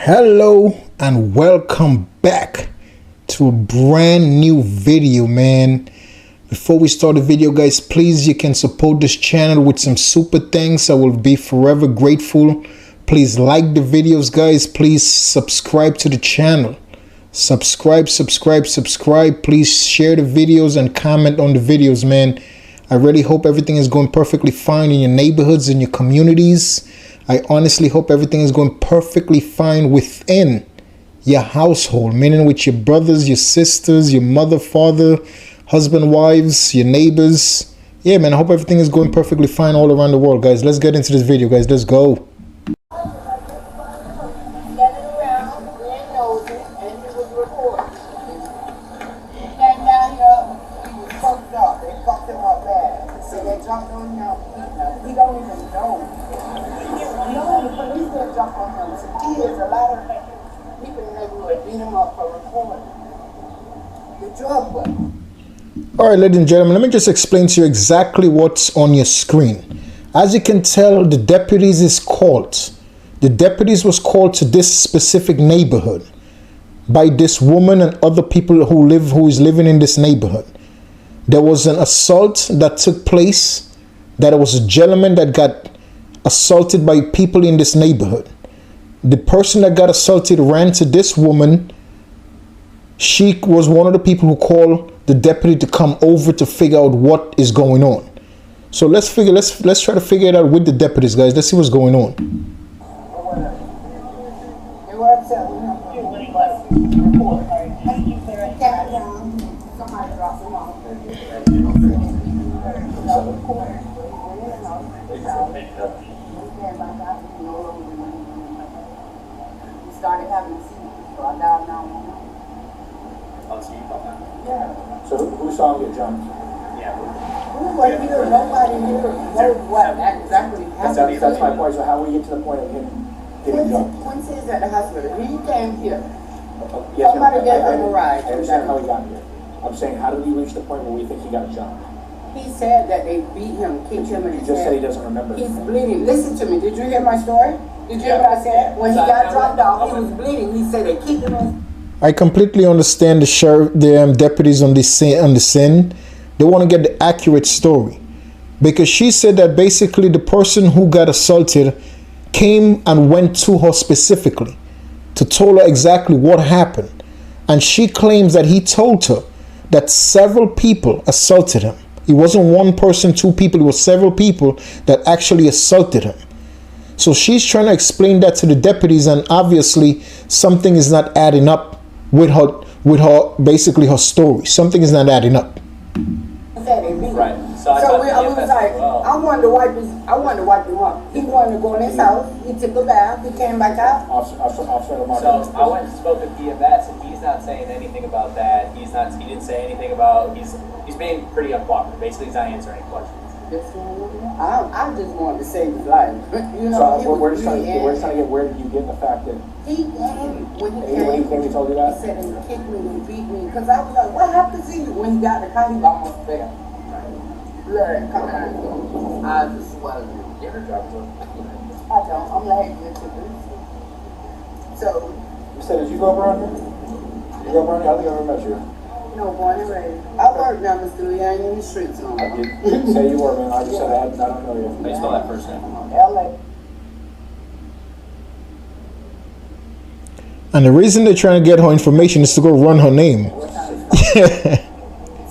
Hello and welcome back to a brand new video, man. Before we start the video, guys, please, you can support this channel with some super thanks. I will be forever grateful. Please like the videos, guys. Please subscribe to the channel. Subscribe. Please share the videos and comment on the videos, man. I really hope everything is going perfectly fine in your neighborhoods, in your communities. I honestly hope everything is going perfectly fine within your household, meaning with your brothers, your sisters, your mother, father, husband, wives, your neighbors. Yeah, man, I hope everything is going perfectly fine all around the world, guys. Let's get into this video, guys. Let's go. All right, ladies and gentlemen, let me just explain to you exactly what's on your screen. As you can tell, the deputies is called. The deputies was called to this specific neighborhood by this woman and other people who is living in this neighborhood. There was an assault that took place. That it was a gentleman that got assaulted by people in this neighborhood. The person that got assaulted ran to this woman. She was one of the people who called the deputy to come over to figure out what is going on. So let's try to figure it out with the deputies, guys. Let's see what's going on. So who saw him get jumped? Yeah. Who was here? Nobody here knows what exactly happened. That's my point. So how we get to the point of him getting jumped? Quincy is at the hospital. He came here. Yes, Somebody gave him a ride. I understand how he got here. I'm saying, how did we reach the point where we think he got jumped? He said that they beat him, kicked him in He his just said he head. doesn't remember. He's bleeding. Listen to me. Did you hear my story? Did you hear what I said? When he got dropped off, he was bleeding. He said they kicked him in. I completely understand the deputies on the scene. They want to get the accurate story, because she said that basically the person who got assaulted came and went to her specifically to tell her exactly what happened, and she claims that he told her that several people assaulted him. It wasn't one person, two people. It was several people that actually assaulted him. So she's trying to explain that to the deputies, and obviously something is not adding up with her basically her story. Something is not adding up. Right. So I was like, I wanted to wipe him up. He wanted to go in his house. He took a bath. He came back out. So I went and spoke with the vets, and he's not saying anything about that. He didn't say anything about. He's being pretty uncooperative. Basically, he's not answering any questions. I just wanted to save his life. You know, so we're just trying to get where did you get the fact that when he came, he told you that? He said he kicked me and beat me because I was like, what happened to you? When he got the car, he almost fell. Blood coming out of his eyes just swelling. You ever drive to? I don't. I'm like, so. You said, did you go around here? You go around here? I don't think I ever met you. No, born and raised. I work down the street. I ain't in the streets no more. I didn't say you were, man. I just said I don't know you. How do you spell that first name? LA. And the reason they're trying to get her information is to go run her name.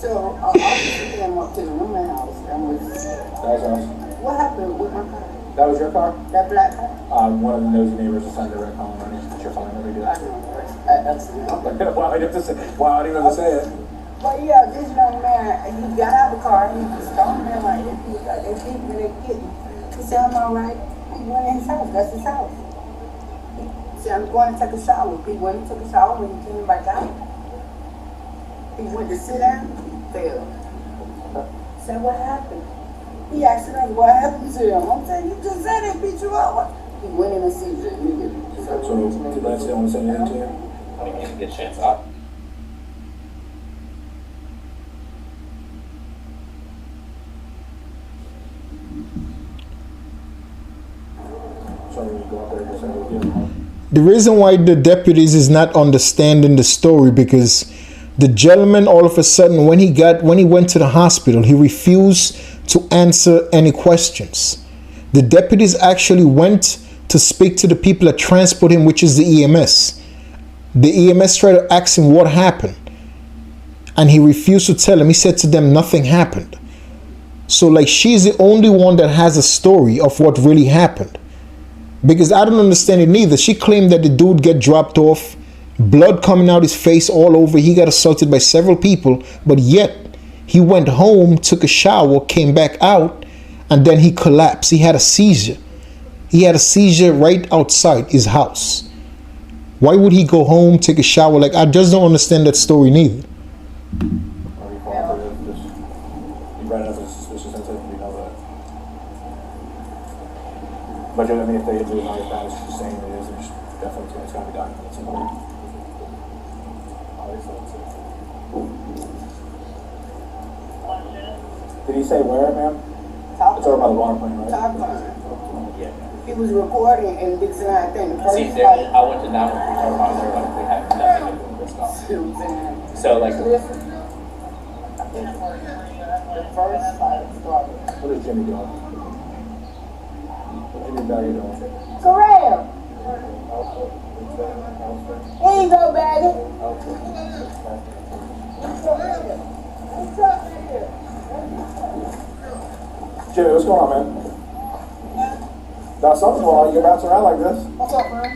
So, officer came up to the woman's house and was... That was us. What happened with my car? That was your car? That black car? One of the nosy neighbors assigned the red column running. But you're fine. Nobody did I that. know. Wow, I didn't have to say. Wow, I didn't have to say it. But yeah, this young man, he got out of the car, he was talking to him like this, he was like, they beat me, they kicked me. He said, I'm all right. He went in his house, that's his house. He said, I'm going to take a shower. He went and took a shower, when he came back out, he went to sit down, he fell. He said, what happened? He asked us, what happened to him? I'm saying, you just said they beat you up. He went in a seizure immediately. So, did Lance want to say anything to you? I didn't even get a chance. I So we go out there and say, The reason why the deputies is not understanding the story, because the gentleman all of a sudden when he went to the hospital, he refused to answer any questions. The deputies actually went to speak to the people that transport him, which is the EMS. The EMS tried to ask him what happened, and he refused to tell them. He said to them nothing happened. So like, she's the only one that has a story of what really happened, because I don't understand it neither. She claimed that the dude get dropped off, blood coming out his face all over, he got assaulted by several people, but yet he went home, took a shower, came back out, and then he collapsed. He had a seizure. He had a seizure right outside his house. Why would he go home, take a shower? Like, I just don't understand that story neither. But I mean, if they do not as bad as she's saying it is, there's definitely it's going to be documented somewhere. Did he say where, ma'am? It's over by the water plant, right? Top line. Yeah. He was recording and Dixon, I think. The See, first there, fight. I went to 911 about there, like, we had nothing to do with this call. So, like, Listen. I think the first fight started. What is Jimmy doing? What Jimmy Barry doing? Corral. Here you go, baby. Jimmy, what's going on, man? Now, something's going on. You're bouncing around like this. What's up, man?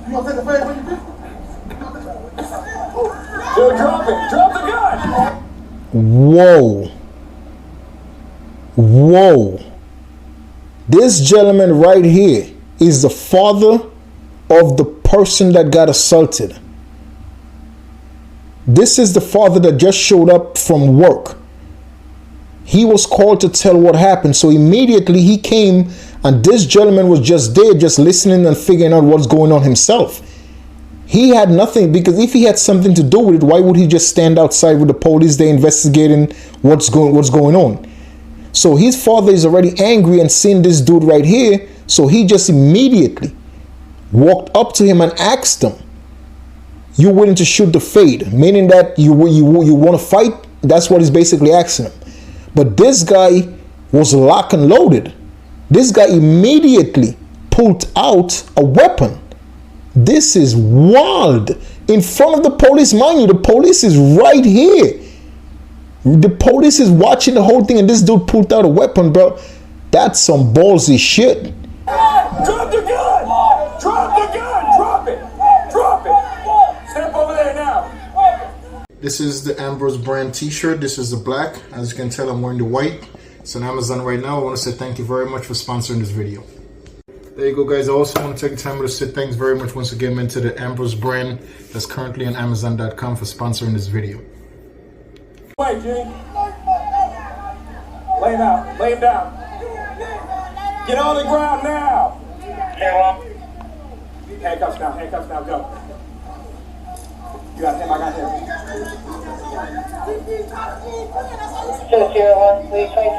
You gonna take the fade when you get? Dude, drop it! Drop the gun! Whoa. Whoa. This gentleman right here is the father of the person that got assaulted. This is the father that just showed up from work. He was called to tell what happened. So immediately he came, and this gentleman was just there, just listening and figuring out what's going on himself. He had nothing, because if he had something to do with it, why would he just stand outside with the police? They're investigating what's going on. So his father is already angry and seeing this dude right here. So he just immediately walked up to him and asked him, "You willing to shoot the fade?" Meaning that you want to fight. That's what he's basically asking him. But this guy was lock and loaded. This guy immediately pulled out a weapon. This is wild. In front of the police, mind you, the police is right here. The police is watching the whole thing, and this dude pulled out a weapon, bro. That's some ballsy shit. Drop the gun! Drop the gun! Drop it! Drop it! Step over there now! This is the Ambrose brand t-shirt. This is the black. As you can tell, I'm wearing the white. It's on Amazon right now. I want to say thank you very much for sponsoring this video. There you go, guys. I also want to take the time to say thanks very much once again to the Ambrose brand that's currently on Amazon.com for sponsoring this video. Wait, G. Lay him out. Lay him down. Get on the ground now. Handcuffs now. Handcuffs now. Go. You got him. I got him. 201, please, 26.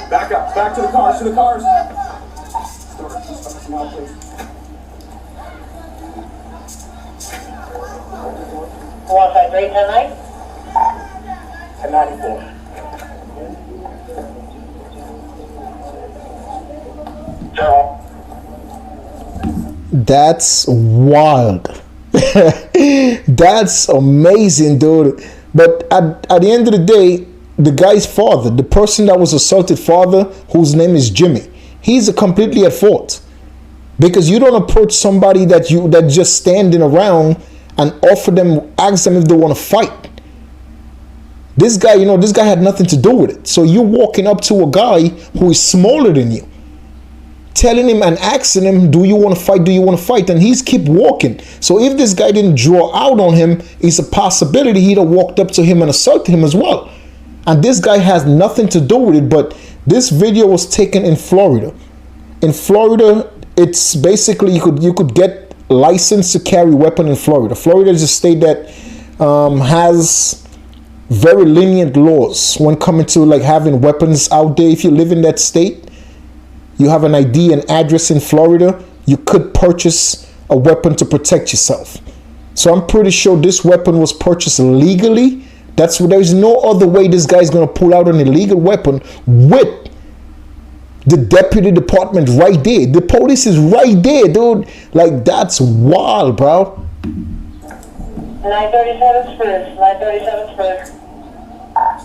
Back up. Back to the cars. To the cars. Now, please. 153, 10-9. 1094. That's wild. That's amazing, dude. But at the end of the day, the guy's father, the person that was assaulted father, whose name is Jimmy, he's completely at fault. Because you don't approach somebody that just standing around and offer them, ask them if they want to fight. This guy, this guy had nothing to do with it. So you're walking up to a guy who is smaller than you, telling him and asking him, do you want to fight? Do you want to fight? And he's keep walking. So if this guy didn't draw out on him, it's a possibility he'd have walked up to him and assaulted him as well. And this guy has nothing to do with it. But this video was taken in Florida. In Florida, it's basically you could get license to carry weapon in Florida. Florida is a state that has very lenient laws when coming to like having weapons out there. If you live in that state, you have an ID and address in Florida, you could purchase a weapon to protect yourself. So I'm pretty sure this weapon was purchased legally. There's no other way this guy's gonna pull out an illegal weapon with the deputy department right there. The police is right there, dude. Like, that's wild, bro. 937 Spruce. 937 Spruce.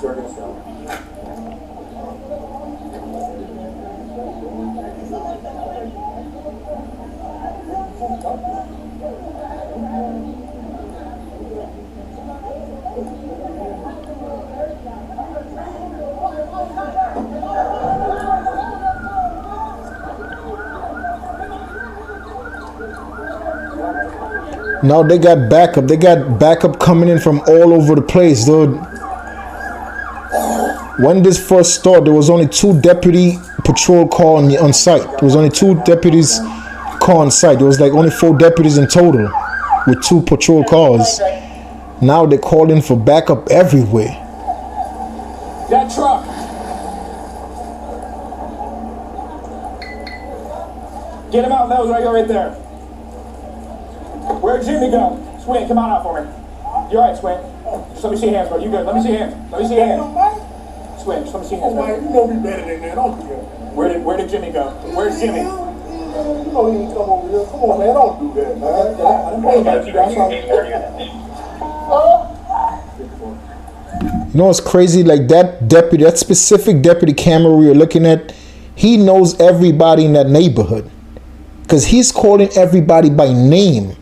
Sir, gonna sell. Now they got backup. They got backup coming in from all over the place, dude. When this first started, there was only 2 deputy patrol car on site. There was only 2 deputies car on site. There was like only 4 deputies in total with 2 patrol cars. Now they're calling for backup everywhere. That truck. Get him out. That was right there. Where'd Jimmy go? Swin, come on out for me. You alright, Swin? Just let me see your hands, bro. You good? Let me see your hands. Let me see your hands. Swin, just let me see your hands, bro. You know me better than that. Don't do that. Where did Jimmy go? Where's Jimmy? You know he ain't come over here. Come on, man. Don't do that, man. I didn't worry about you guys. You know what's crazy? Like that deputy, that specific deputy camera we were looking at, he knows everybody in that neighborhood. Because he's calling everybody by name.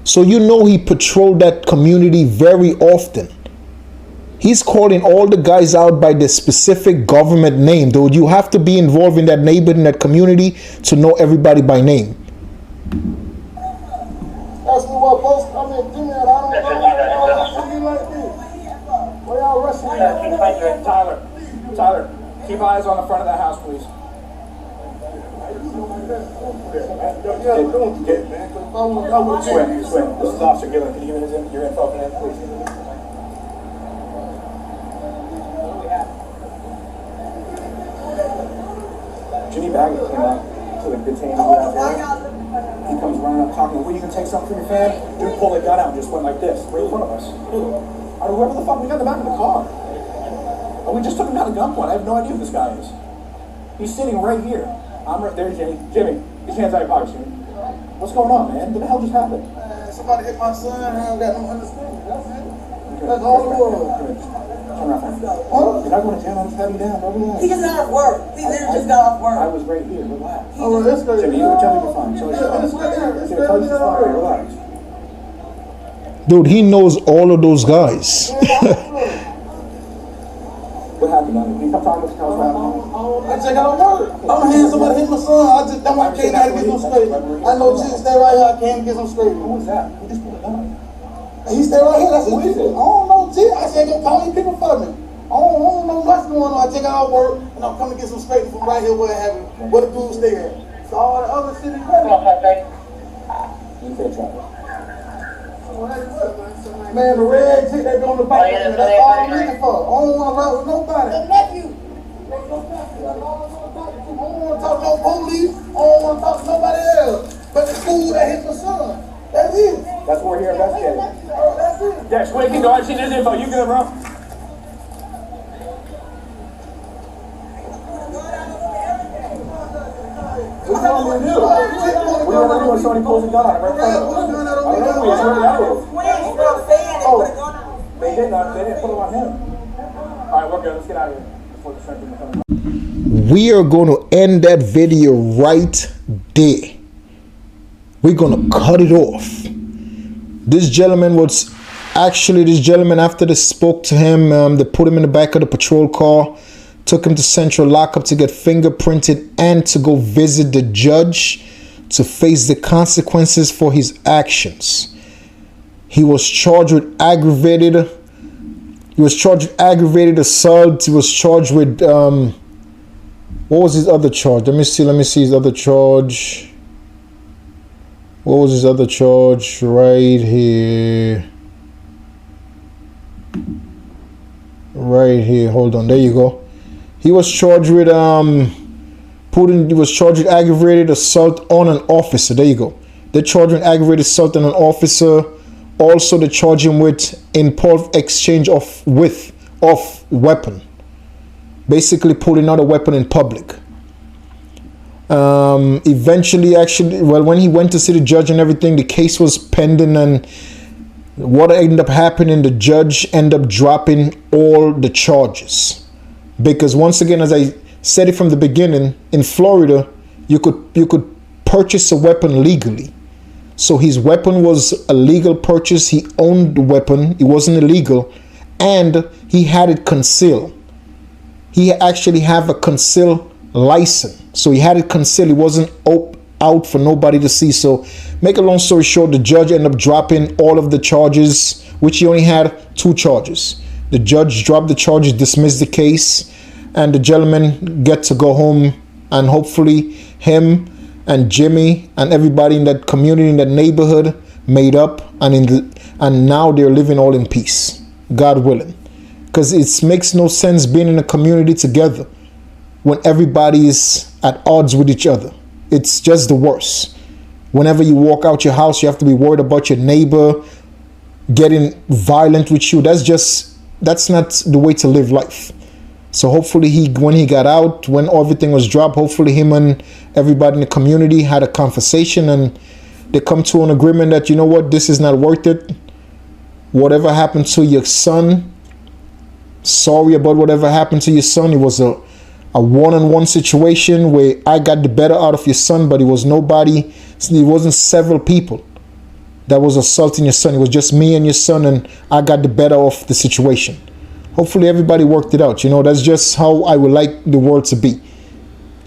So you know he patrolled that community very often. He's calling all the guys out by the specific government name, dude. You have to be involved in that neighborhood, in that community, to know everybody by name. That's what folks come in, Jimmy, and I don't know like this. Where y'all rushing me? Tyler, keep eyes on the front of that house, please. Yeah, don't do that, man. I would Swin, this is Officer Gillen. Can you give me your info for that, please? Jimmy Baggett came out to the detainee out there. He comes running up talking, well, you can take something from your fan? Dude pulled a gun out and just went like this, right in front of us. Whoever the fuck, we got in the back of the car. And we just took him out of gunpoint. I have no idea who this guy is. He's sitting right here. I'm right there, Jimmy. Jimmy, get your hands out of your pockets, Jimmy. What's going on, man? What the hell just happened? somebody hit my son, and I don't got no understanding. That's it. That's all it was. Turn around. You're not going to jail. I'm just having you down, bro. Relax. He just got off work. He literally just got off work. I was right here. Relax. Oh, well, that's good. Jimmy, you tell me you're fine. Tell me you're fine. Tell me you're fine. Relax. Dude, he knows all of those guys. What happened, Lannie? Can you come talk to us? Tell us what happened. I just got on work. I'm hearing somebody hit my son. I just don't want to get him straight. I know Jesus stay right here. I can't get him straight. Who was that? Who just pulled a gun? He stay right here. That's Who his is it? people. I don't know, G. I said, go call these people for me. I don't know what's going on. I take out work and I'm coming to get some straight from right here where it happened. Where the dude stay at. So all the other city credit. You said traffic. Man, the red chick that be on the bike, that's all I'm looking for. I don't want to ride with nobody. The nephew. I don't want to talk to no police. I don't want to talk to nobody else. But the fool that hit my son. That's it. That's what we're here investigating. Oh, that's it. Yes, wait, can go ahead and see this info. You good, bro? What do you want me to do? What do you want to do when somebody pulls a gun on it right in front of us? I don't know who he's running out of. They didn't put it on him. All right, we're good. Let's get out of here before the strength comes. We are going to end that video right there. We're going to cut it off. This gentleman, after they spoke to him, they put him in the back of the patrol car, took him to central lockup to get fingerprinted and to go visit the judge to face the consequences for his actions. He was charged with aggravated assault. He was charged with what was his other charge? Let me see his other charge. What was his other charge? Right here. Right here. Hold on. There you go. He was charged with He was charged with aggravated assault on an officer. There you go. They're charged with aggravated assault on an officer. Also, they charge him with impulse exchange of weapon. Basically pulling out a weapon in public. Eventually, actually, well, when he went to see the judge and everything, the case was pending, and what ended up happening, the judge ended up dropping all the charges. Because once again, as I said it from the beginning, in Florida, you could purchase a weapon legally. So his weapon was a legal purchase. He owned the weapon. It wasn't illegal. And he had it concealed. He actually have a concealed license. So he had it concealed. It wasn't out for nobody to see. So make a long story short, the judge ended up dropping all of the charges, which he only had 2 charges. The judge dropped the charges, dismissed the case, and the gentleman get to go home, and hopefully him and Jimmy and everybody in that community, in that neighborhood, made up, and now they're living all in peace, God willing. Because it makes no sense being in a community together when everybody is at odds with each other. It's just the worst. Whenever you walk out your house, you have to be worried about your neighbor getting violent with you. That's not the way to live life. So hopefully when he got out, when everything was dropped, hopefully him and everybody in the community had a conversation, and they come to an agreement that, you know what, this is not worth it. Whatever happened to your son, sorry about whatever happened to your son. It was a one-on-one situation where I got the better out of your son, but it was nobody, it wasn't several people that was assaulting your son. It was just me and your son, and I got the better of the situation. Hopefully everybody worked it out. You know, that's just how I would like the world to be.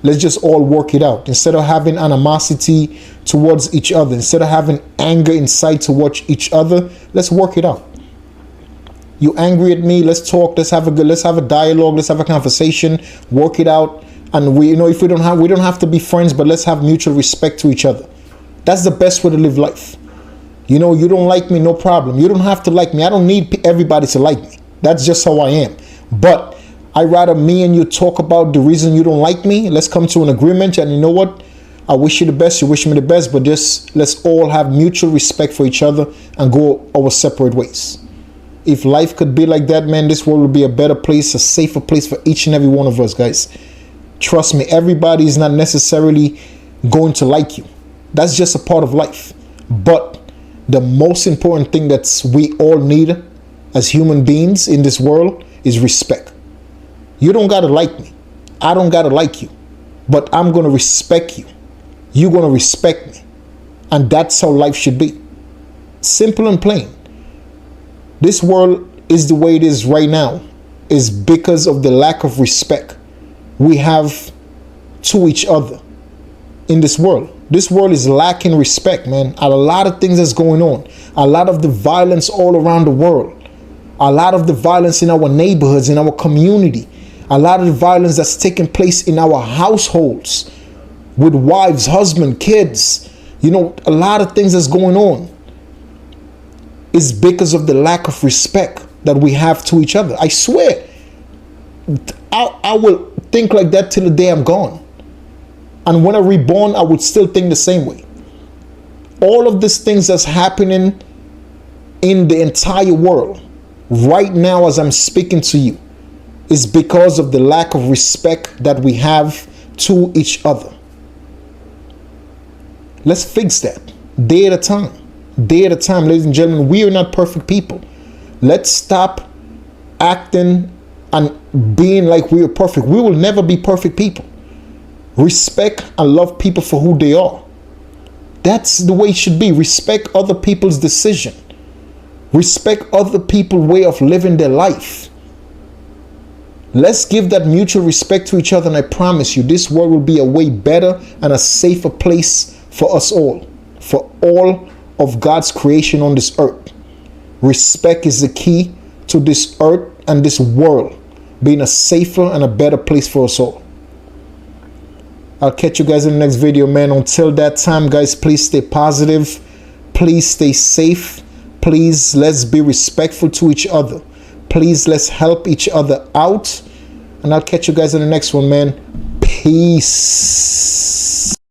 Let's just all work it out. Instead of having animosity towards each other, instead of having anger inside towards each other, let's work it out. You angry at me, let's talk, let's have a dialogue, let's have a conversation, work it out. And if we don't have to be friends, but let's have mutual respect to each other. That's the best way to live life. You know, you don't like me, no problem. You don't have to like me. I don't need everybody to like me. That's just how I am. But I'd rather me and you talk about the reason you don't like me. Let's come to an agreement. And you know what? I wish you the best. You wish me the best. But just let's all have mutual respect for each other and go our separate ways. If life could be like that, man, this world would be a better place, a safer place for each and every one of us, guys. Trust me, everybody is not necessarily going to like you. That's just a part of life. But the most important thing that we all need as human beings in this world is respect. You don't got to like me. I don't got to like you. But I'm going to respect you. You're going to respect me. And that's how life should be. Simple and plain. This world is the way it is right now is because of the lack of respect we have to each other in this world. This world is lacking respect, man. A lot of things that's going on. A lot of the violence all around the world. A lot of the violence in our neighborhoods, in our community. A lot of the violence that's taking place in our households with wives, husband, kids. You know, a lot of things that's going on is because of the lack of respect that we have to each other. I swear, I will think like that till the day I'm gone. And when I'm reborn, I would still think the same way. All of these things that's happening in the entire world right now as I'm speaking to you is because of the lack of respect that we have to each other. Let's fix that day at a time. Day at a time, ladies and gentlemen. We are not perfect people. Let's stop acting and being like we are perfect. We will never be perfect people. Respect and love people for who they are. That's the way it should be. Respect other people's decision. Respect other people's way of living their life. Let's give that mutual respect to each other, and I promise you, this world will be a way better and a safer place for us all. For all of God's creation on this earth. Respect is the key to this earth and this world being a safer and a better place for us all. I'll catch you guys in the next video, man. Until that time, guys, please stay positive. Please stay safe. Please, let's be respectful to each other. Please, let's help each other out. And I'll catch you guys in the next one, man. Peace. Peace.